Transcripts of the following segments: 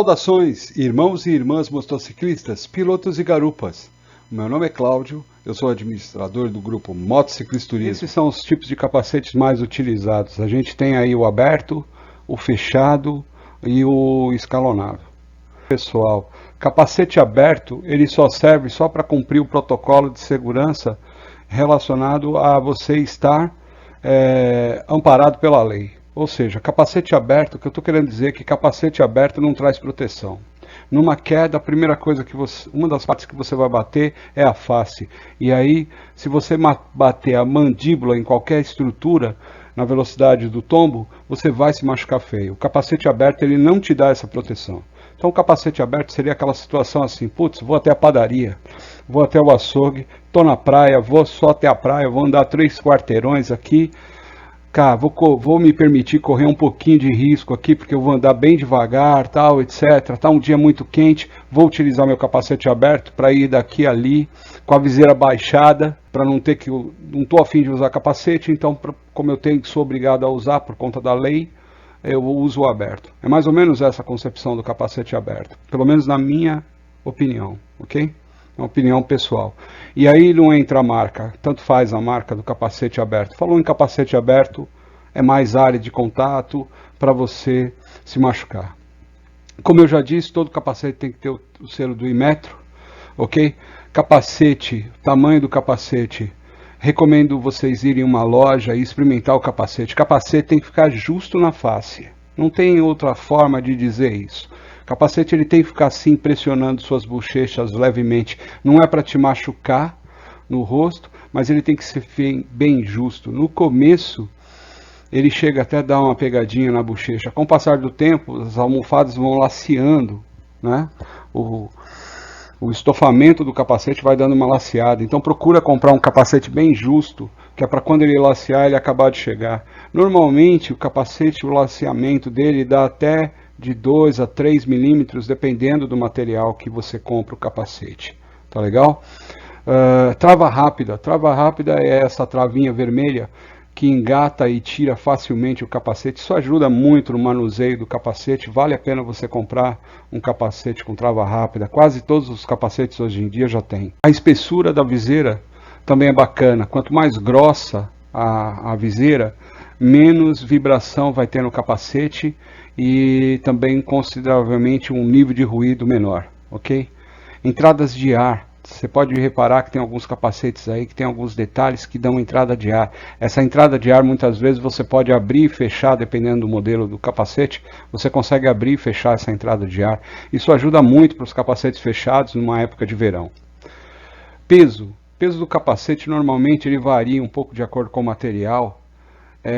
Saudações, irmãos e irmãs motociclistas, pilotos e garupas. Meu nome é Cláudio, eu sou administrador do grupo Motociclisturismo. Esses são os tipos de capacetes mais utilizados. A gente tem aí o aberto, o fechado e o escalonado. Pessoal, capacete aberto, ele só serve só para cumprir o protocolo de segurança relacionado a você estar amparado pela lei. Ou seja, capacete aberto, o que eu estou querendo dizer é que capacete aberto não traz proteção. Numa queda, a primeira coisa que uma das partes que você vai bater é a face. E aí, se você bater a mandíbula em qualquer estrutura, na velocidade do tombo, você vai se machucar feio. O capacete aberto, ele não te dá essa proteção. Então, o capacete aberto seria aquela situação assim, putz, vou até a padaria, vou até o açougue, estou na praia, vou só até a praia, vou andar 3 quarteirões aqui, cara, vou me permitir correr um pouquinho de risco aqui, porque eu vou andar bem devagar, tal, etc. Tá um dia muito quente, vou utilizar meu capacete aberto para ir daqui a ali, com a viseira baixada, para não ter que... não estou afim de usar capacete, então, como eu sou obrigado a usar por conta da lei, eu uso o aberto. É mais ou menos essa a concepção do capacete aberto, pelo menos na minha opinião, ok? Uma opinião pessoal. E aí não entra a marca, tanto faz a marca do capacete aberto. Falou em capacete aberto, é mais área de contato para você se machucar. Como eu já disse, todo capacete tem que ter o selo do Inmetro, ok? Capacete, tamanho do capacete, recomendo vocês irem em uma loja e experimentar o capacete. Capacete tem que ficar justo na face, não tem outra forma de dizer isso. Capacete ele tem que ficar assim, pressionando suas bochechas levemente. Não é para te machucar no rosto, mas ele tem que ser bem justo. No começo, ele chega até a dar uma pegadinha na bochecha. Com o passar do tempo, as almofadas vão laceando, né? O estofamento do capacete vai dando uma laceada. Então procura comprar um capacete bem justo, que é para quando ele lacear, ele acabar de chegar. Normalmente, o capacete, o laceamento dele dá até de 2 a 3 milímetros, dependendo do material que você compra o capacete. Tá legal? Trava rápida é essa travinha vermelha que engata e tira facilmente o capacete. Isso ajuda muito no manuseio do capacete. Vale a pena você comprar um capacete com trava rápida. Quase todos os capacetes hoje em dia já tem. A espessura da viseira também é bacana. Quanto mais grossa a viseira, menos vibração vai ter no capacete e também consideravelmente um nível de ruído menor, ok? Entradas de ar, você pode reparar que tem alguns capacetes aí que tem alguns detalhes que dão entrada de ar. Essa entrada de ar muitas vezes você pode abrir e fechar, dependendo do modelo do capacete, você consegue abrir e fechar essa entrada de ar. Isso ajuda muito para os capacetes fechados numa época de verão. Peso do capacete normalmente ele varia um pouco de acordo com o material.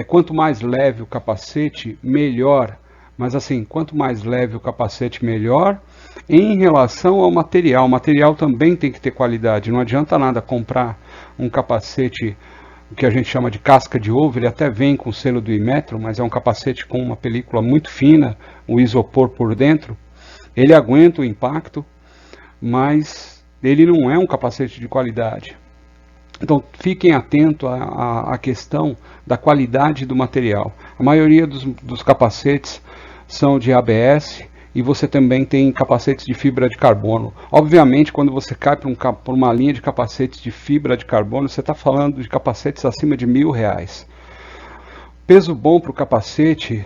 Quanto mais leve o capacete, melhor. Mas assim, quanto mais leve o capacete, melhor. Em relação ao material, o material também tem que ter qualidade. Não adianta nada comprar um capacete, o que a gente chama de casca de ovo. Ele até vem com o selo do Inmetro, mas é um capacete com uma película muito fina, o isopor por dentro. Ele aguenta o impacto, mas ele não é um capacete de qualidade. Então fiquem atentos à questão da qualidade do material. A maioria dos capacetes são de ABS e você também tem capacetes de fibra de carbono. Obviamente, quando você cai por uma linha de capacetes de fibra de carbono, você está falando de capacetes acima de R$1.000. Peso bom para o capacete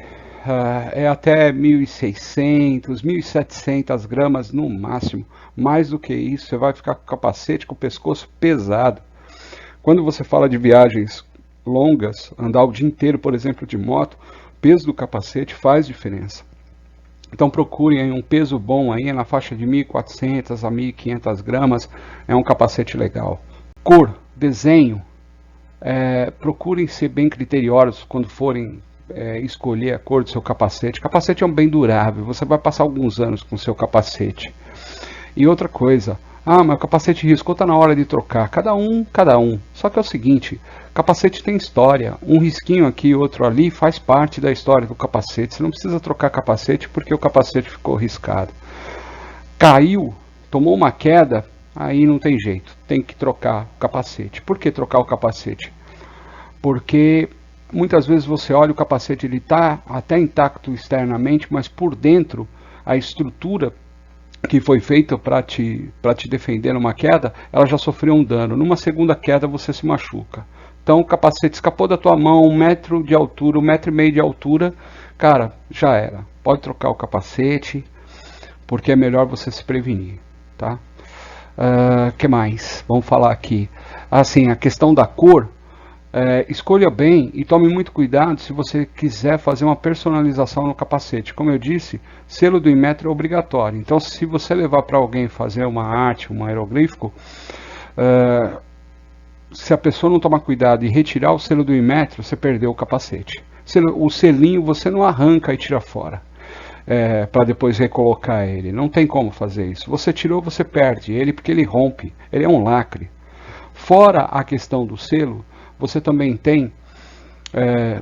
é até 1.600, 1.700 gramas no máximo. Mais do que isso, você vai ficar com o capacete com o pescoço pesado. Quando você fala de viagens longas, andar o dia inteiro, por exemplo, de moto, o peso do capacete faz diferença. Então procurem aí um peso bom aí na faixa de 1.400 a 1.500 gramas, é um capacete legal. Cor, desenho, procurem ser bem criteriosos quando forem escolher a cor do seu capacete. Capacete é um bem durável, você vai passar alguns anos com o seu capacete. E outra coisa, mas o capacete riscou, está na hora de trocar. Cada um. Só que é o seguinte, capacete tem história. Um risquinho aqui, outro ali, faz parte da história do capacete. Você não precisa trocar capacete porque o capacete ficou riscado. Caiu, tomou uma queda, aí não tem jeito. Tem que trocar o capacete. Por que trocar o capacete? Porque muitas vezes você olha o capacete, ele está até intacto externamente, mas por dentro a estrutura que foi feita para te defender numa queda, ela já sofreu um dano. Numa segunda queda você se machuca. Então o capacete escapou da tua mão, 1 metro de altura, 1,5 m de altura, cara, já era. Pode trocar o capacete, porque é melhor você se prevenir, tá? Que mais? Vamos falar aqui. Assim, a questão da cor, escolha bem e tome muito cuidado se você quiser fazer uma personalização no capacete. Como eu disse, selo do Inmetro é obrigatório. Então, se você levar para alguém fazer uma arte, um aeroglífico, se a pessoa não tomar cuidado e retirar o selo do Inmetro, você perdeu o capacete. O selinho você não arranca e tira fora. Para depois recolocar ele. Não tem como fazer isso. Você tirou, você perde ele porque ele rompe. Ele é um lacre. Fora a questão do selo, você também tem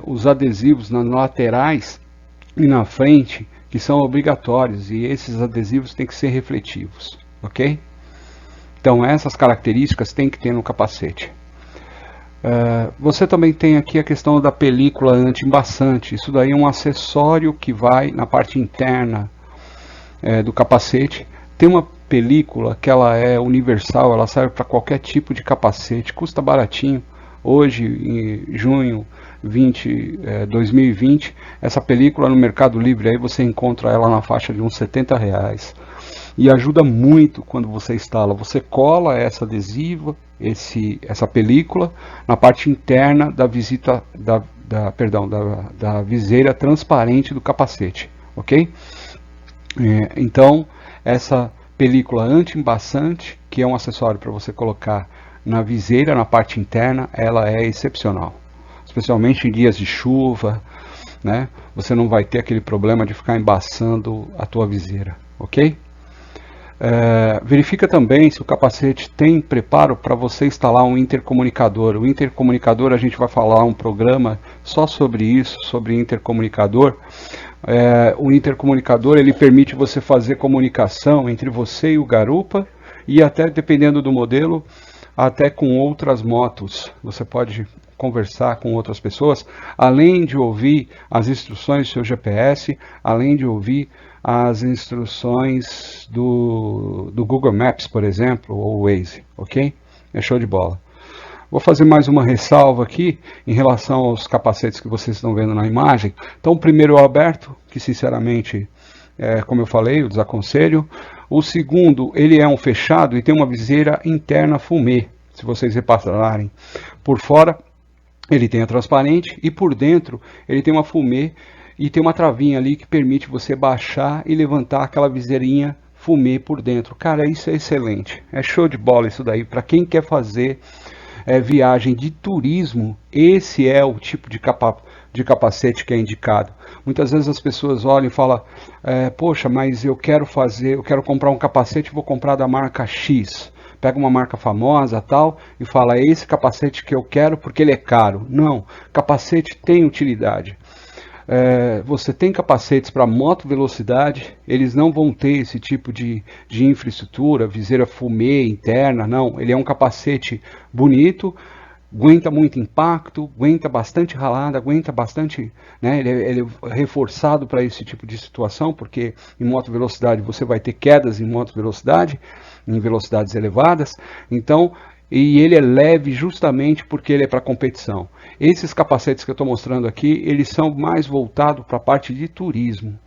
os adesivos nas laterais e na frente, que são obrigatórios, e esses adesivos têm que ser refletivos, ok? Então essas características tem que ter no capacete. Você também tem aqui a questão da película anti-embaçante. Isso daí é um acessório que vai na parte interna do capacete. Tem uma película que ela é universal, ela serve para qualquer tipo de capacete, custa baratinho. Hoje, em junho 2020, essa película no Mercado Livre, aí você encontra ela na faixa de uns R$70. E ajuda muito quando você instala. Você cola essa adesiva, essa película, na parte interna da da viseira transparente do capacete, ok? Então, essa película anti-embaçante, que é um acessório para você colocar na viseira, na parte interna, ela é excepcional. Especialmente em dias de chuva, né? Você não vai ter aquele problema de ficar embaçando a tua viseira, ok? Verifica também se o capacete tem preparo para você instalar um intercomunicador. O intercomunicador, a gente vai falar um programa só sobre isso, sobre intercomunicador. O intercomunicador, ele permite você fazer comunicação entre você e o garupa, e até, dependendo do modelo, até com outras motos. Você pode conversar com outras pessoas, além de ouvir as instruções do seu GPS, além de ouvir as instruções do Google Maps, por exemplo, ou Waze, ok? É show de bola. Vou fazer mais uma ressalva aqui em relação aos capacetes que vocês estão vendo na imagem. Então, o primeiro é o aberto, que sinceramente, como eu falei, eu desaconselho. O segundo, ele é um fechado e tem uma viseira interna fumê, se vocês repararem. Por fora, ele tem a transparente e por dentro ele tem uma fumê e tem uma travinha ali que permite você baixar e levantar aquela viseirinha fumê por dentro. Cara, isso é excelente. É show de bola isso daí. Para quem quer fazer viagem de turismo, esse é o tipo de capacete que é indicado. Muitas vezes as pessoas olham e falam, poxa, mas eu quero comprar um capacete, vou comprar da marca X. Pega uma marca famosa tal e fala, é esse capacete que eu quero porque ele é caro. Não, capacete tem utilidade. Você tem capacetes para moto velocidade, eles não vão ter esse tipo de infraestrutura, viseira fumê interna, não. Ele é um capacete bonito, aguenta muito impacto, aguenta bastante ralada, aguenta bastante, né? Ele é reforçado para esse tipo de situação, porque em moto velocidade você vai ter quedas em moto velocidade, em velocidades elevadas, então, e ele é leve justamente porque ele é para competição. Esses capacetes que eu estou mostrando aqui, eles são mais voltados para a parte de turismo.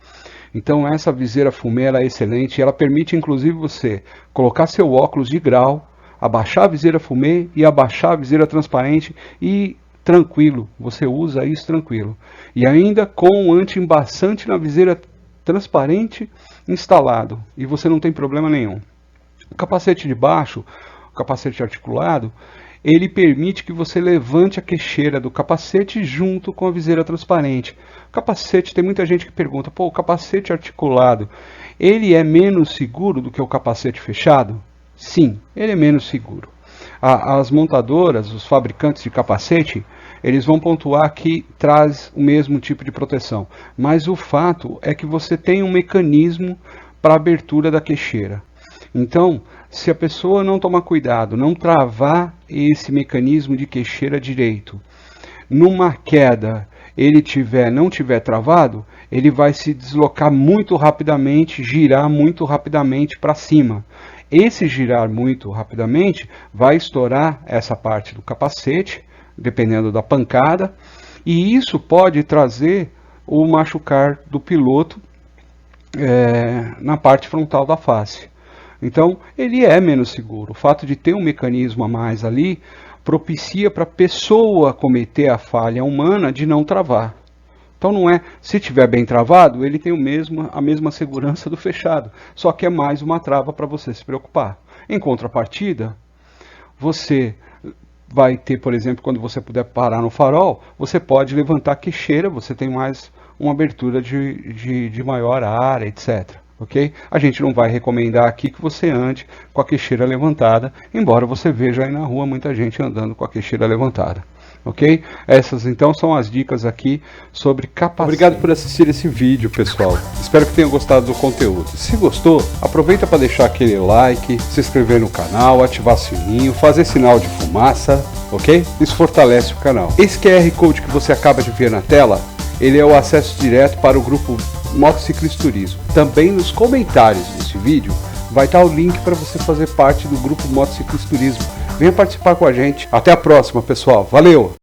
Então essa viseira fumê ela é excelente, ela permite inclusive você colocar seu óculos de grau, abaixar a viseira fumê e abaixar a viseira transparente e tranquilo, você usa isso tranquilo. E ainda com o anti-embaçante na viseira transparente instalado, e você não tem problema nenhum. O capacete de baixo, o capacete articulado, ele permite que você levante a queixeira do capacete junto com a viseira transparente. O capacete, tem muita gente que pergunta, pô, o capacete articulado, ele é menos seguro do que o capacete fechado? Sim, ele é menos seguro. As montadoras, os fabricantes de capacete, eles vão pontuar que traz o mesmo tipo de proteção. Mas o fato é que você tem um mecanismo para abertura da queixeira. Então, se a pessoa não tomar cuidado, não travar esse mecanismo de queixeira direito, numa queda, ele não tiver travado, ele vai se deslocar muito rapidamente, girar muito rapidamente para cima. Esse girar muito rapidamente vai estourar essa parte do capacete, dependendo da pancada, e isso pode trazer o machucar do piloto na parte frontal da face. Então, ele é menos seguro. O fato de ter um mecanismo a mais ali propicia para a pessoa cometer a falha humana de não travar. Então, não é, se estiver bem travado, ele tem a mesma segurança do fechado, só que é mais uma trava para você se preocupar. Em contrapartida, você vai ter, por exemplo, quando você puder parar no farol, você pode levantar a queixeira, você tem mais uma abertura de maior área, etc. Ok? A gente não vai recomendar aqui que você ande com a queixeira levantada, embora você veja aí na rua muita gente andando com a queixeira levantada. Ok? Essas então são as dicas aqui sobre capacete. Obrigado por assistir esse vídeo, pessoal. Espero que tenham gostado do conteúdo. Se gostou, aproveita para deixar aquele like, se inscrever no canal, ativar o sininho, fazer sinal de fumaça, ok? Isso fortalece o canal. Esse QR Code que você acaba de ver na tela, ele é o acesso direto para o grupo Motociclisturismo. Também nos comentários desse vídeo vai estar o link para você fazer parte do grupo Motociclisturismo. Venha participar com a gente. Até a próxima, pessoal. Valeu!